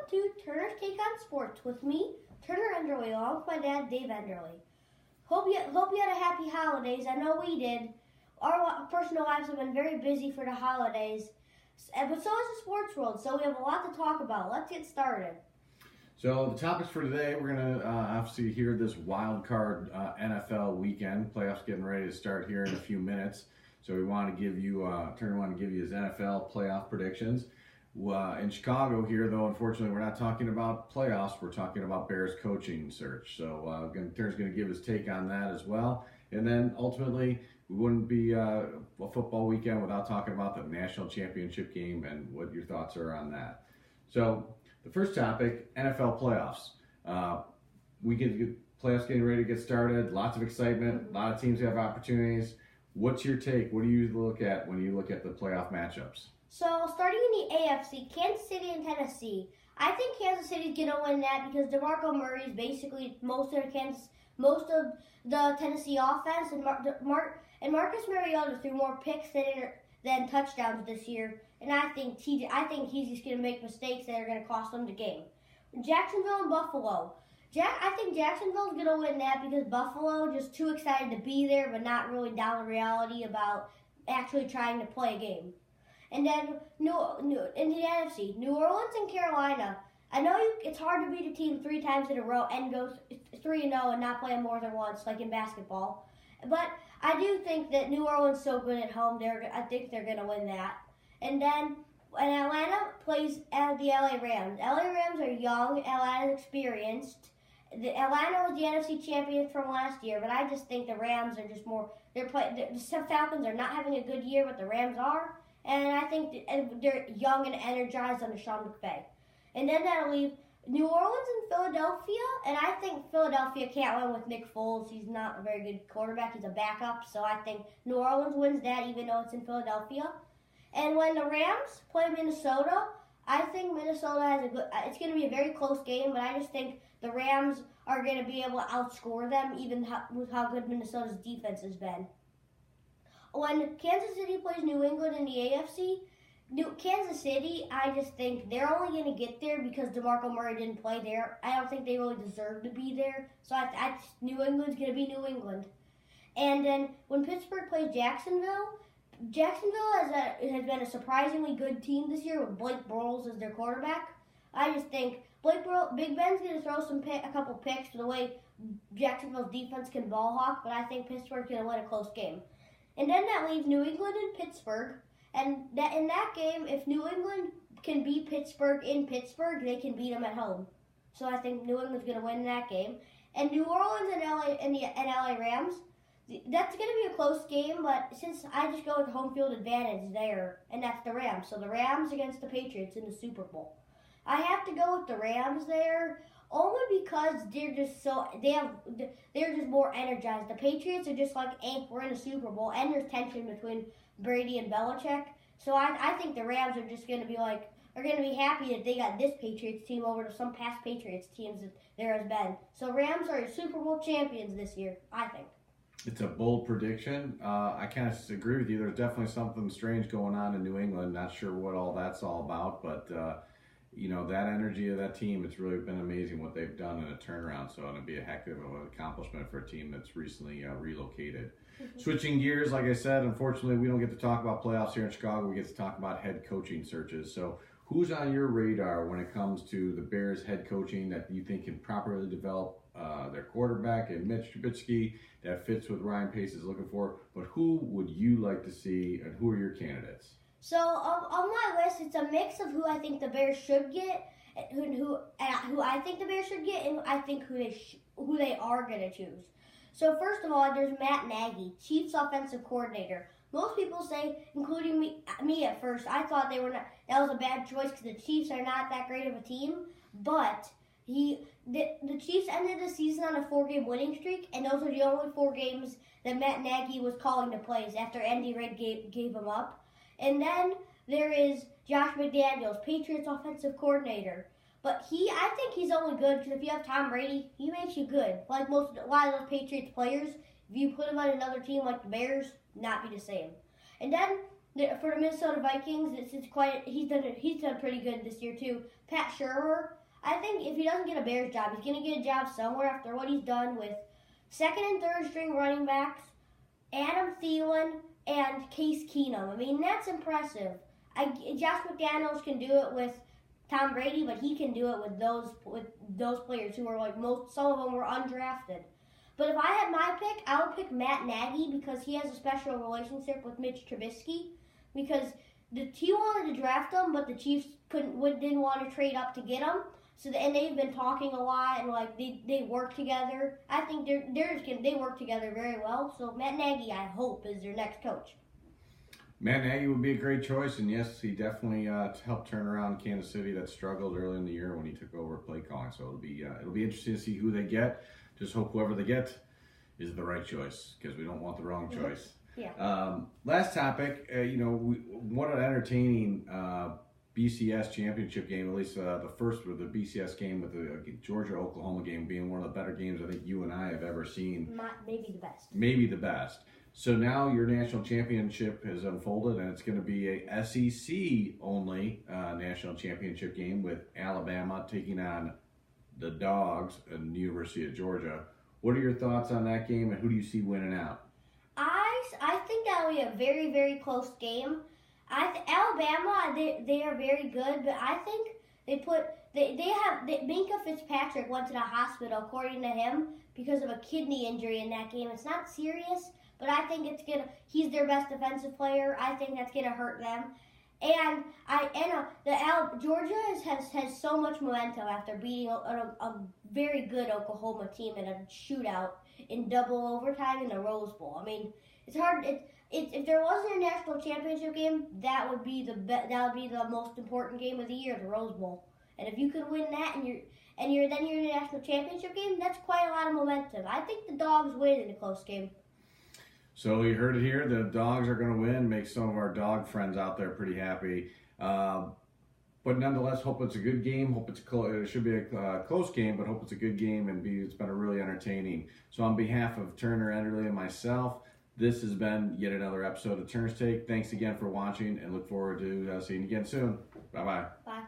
to Turner's Take on Sports with me, Turner Enderle, along with my dad, Dave Enderle. Hope you had a happy holidays. I know we did. Our personal lives have been very busy for the holidays, but so has the sports world, so we have a lot to talk about. Let's get started. So the topics for today, we're going to obviously hear this wild card NFL weekend. Playoffs getting ready to start here in a few minutes. So we want to give you, Turner wanted to give you his NFL playoff predictions. In Chicago here, though, unfortunately, we're not talking about playoffs. We're talking about Bears coaching search. So Turner's going to give his take on that as well. And then ultimately, we wouldn't be a football weekend without talking about the national championship game and what your thoughts are on that. So the first topic, NFL playoffs. Playoffs getting ready to get started. Lots of excitement. A lot of teams have opportunities. What's your take? What do you look at when you look at the playoff matchups? So, starting in the AFC, Kansas City and Tennessee. I think Kansas City's going to win that because DeMarco Murray is basically most of the Tennessee offense, and Marcus Mariota threw more picks than touchdowns this year, and I think he's just going to make mistakes that are going to cost them the game. Jacksonville and Buffalo. I think Jacksonville's going to win that because Buffalo just too excited to be there, but not really down to reality about actually trying to play a game. And then in the NFC, New Orleans and Carolina. I know it's hard to beat a team 3 times in a row and go 3-0 and not play them more than once, like in basketball. But I do think that New Orleans is so good at home. I think they're going to win that. And then when Atlanta plays the LA Rams. LA Rams are young. Atlanta's experienced. Atlanta was the NFC champions from last year, but I just think the Rams are just more. The Falcons are not having a good year, but the Rams are. And I think they're young and energized under Sean McVay. And then that'll leave New Orleans and Philadelphia. And I think Philadelphia can't win with Nick Foles. He's not a very good quarterback. He's a backup. So I think New Orleans wins that, even though it's in Philadelphia. And when the Rams play Minnesota, I think Minnesota has it's going to be a very close game. But I just think the Rams are going to be able to outscore them, even with how good Minnesota's defense has been. When Kansas City plays New England in the AFC, Kansas City, I just think they're only going to get there because DeMarco Murray didn't play there. I don't think they really deserve to be there. So New England's going to be New England. And then when Pittsburgh plays Jacksonville has been a surprisingly good team this year with Blake Bortles as their quarterback. I just think Big Ben's going to throw a couple picks for the way Jacksonville's defense can ball hawk, but I think Pittsburgh's going to win a close game. And then that leaves New England and Pittsburgh. And in that game, if New England can beat Pittsburgh in Pittsburgh, they can beat them at home. So I think New England's going to win that game. And New Orleans and LA Rams, that's going to be a close game, but since I just go with home field advantage there, and that's the Rams. So the Rams against the Patriots in the Super Bowl. I have to go with the Rams there. Only because they're just more energized. The Patriots are just like, we're in a Super Bowl, and there's tension between Brady and Belichick. So I think the Rams are just going to be happy that they got this Patriots team over to some past Patriots teams that there has been. So Rams are Super Bowl champions this year, I think. It's a bold prediction. I kind of agree with you. There's definitely something strange going on in New England. Not sure what all that's all about, but that energy of that team, it's really been amazing what they've done in a turnaround. So it'll be a heck of an accomplishment for a team that's recently relocated. Mm-hmm. Switching gears, like I said, unfortunately, we don't get to talk about playoffs here in Chicago. We get to talk about head coaching searches. So who's on your radar when it comes to the Bears head coaching that you think can properly develop their quarterback and Mitch Trubisky that fits with Ryan Pace is looking for? But who would you like to see, and who are your candidates? So on my list, it's a mix of who I think the Bears should get, who I think the Bears should get, and I think who they are going to choose. So first of all, there's Matt Nagy, Chiefs offensive coordinator. Most people say, including me at first, I thought that was a bad choice because the Chiefs are not that great of a team. But the Chiefs ended the season on a 4-game winning streak, and those are the only 4 games that Matt Nagy was calling the plays after Andy Reid gave him up. And then there is Josh McDaniels, Patriots offensive coordinator. But I think he's only good because if you have Tom Brady, he makes you good. Like a lot of those Patriots players, if you put him on another team like the Bears, not be the same. And then For the Minnesota Vikings, he's done pretty good this year too. Pat Shurmur, I think if he doesn't get a Bears job, he's gonna get a job somewhere after what he's done with second and third string running backs, Adam Thielen and Case Keenum. I mean, that's impressive. Josh McDaniels can do it with Tom Brady, but he can do it with those players who are some of them were undrafted. But if I had my pick, I would pick Matt Nagy because he has a special relationship with Mitch Trubisky. Because he wanted to draft him, but the Chiefs didn't want to trade up to get him. And they've been talking a lot, and they work together. I think they work together very well. So Matt Nagy, I hope, is their next coach. Matt Nagy would be a great choice, and yes, he definitely helped turn around Kansas City that struggled early in the year when he took over play calling. So it'll be interesting to see who they get. Just hope whoever they get is the right choice because we don't want the wrong choice. Yeah. Last topic, what an entertaining BCS championship game, at least the first with the BCS game with the Georgia-Oklahoma game being one of the better games I think you and I have ever seen. Maybe the best. Maybe the best. So now your national championship has unfolded, and it's going to be a SEC-only national championship game with Alabama taking on the Dogs and the University of Georgia. What are your thoughts on that game, and who do you see winning out? I think that will be a very, very close game. Alabama, they are very good, but I think Minkah Fitzpatrick went to the hospital, according to him, because of a kidney injury in that game. It's not serious, but I think he's their best defensive player. I think that's gonna hurt them. And Georgia has so much momentum after beating a very good Oklahoma team in a shootout in double overtime in the Rose Bowl. I mean, it's hard. If there wasn't a national championship game, that would be the most important game of the year, the Rose Bowl. And if you could win that and you're in a national championship game, that's quite a lot of momentum. I think the Dogs win in a close game. So you heard it here. The Dogs are going to win, make some of our dog friends out there pretty happy. But nonetheless, hope it's a good game. Hope it should be a close game, but hope it's a good game and it's been a really entertaining. So on behalf of Turner Enderle and myself, this has been yet another episode of Turner's Take. Thanks again for watching, and look forward to seeing you again soon. Bye-bye. Bye.